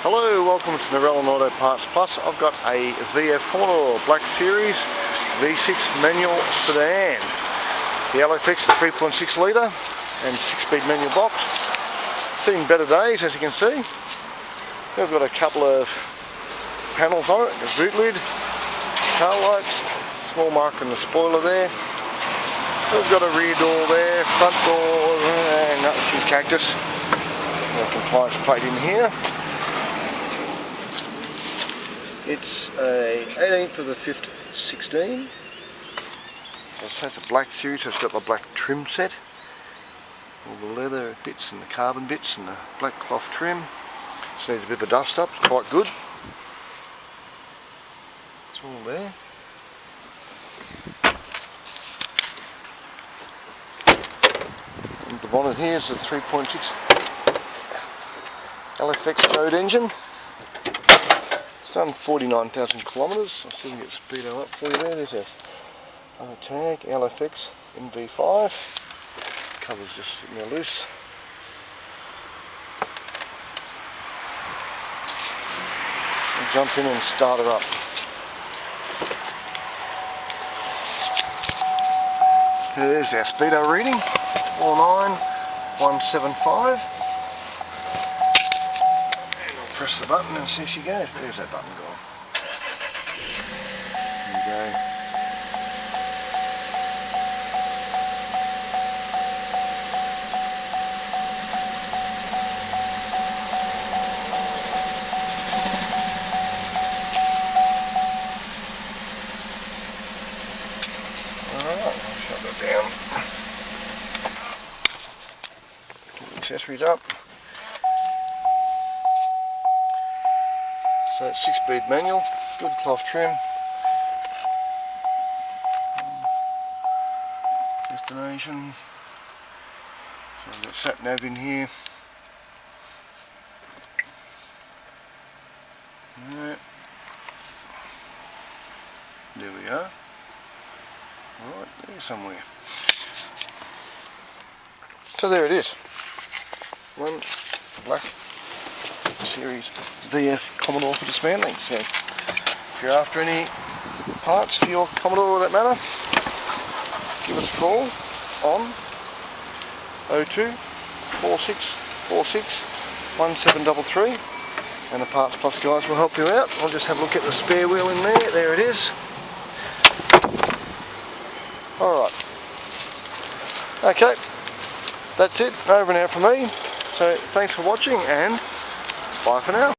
Hello, welcome to Narellan Auto Parts Plus. I've got a VF Commodore Black Series V6 manual sedan. The LFX is 3.6 litre and 6-speed manual box. Seen better days, as you can see. We've got a couple of panels on it, the boot lid, tail lights, small mark in the spoiler there. We've got a rear door there, front door, and a few cactus. A compliance plate in here. It's a 18th of the 5th 16. So it's a black series, so it's got the black trim set. All the leather bits and the carbon bits and the black cloth trim. Just needs a bit of a dust up, it's quite good. It's all there. And the bonnet here is a 3.6 LFX code engine. It's done 49,000 kilometres. I'll see if I can get the speedo up for you there. There's another tag, LFX MV5. Cover's just sitting there loose. I'll jump in and start her up. There's our speedo reading, 49175. Press the button and see if she goes. Where's that button gone? There you go. Alright, I'll shut that down. Get the accessories up. So it's 6-speed manual, good cloth trim. Destination. So I've got sat nav in here. Right. There we are. Right there somewhere. So there it is. One black series VF Commodore for dismantling. So if you're after any parts for your Commodore that matter, give us a call on 02 4646 1733 and the Parts Plus guys will help you out. I'll just have a look at the spare wheel in there. There it is. Alright. Okay. That's it. Over and out from me. So thanks for watching and bye for now.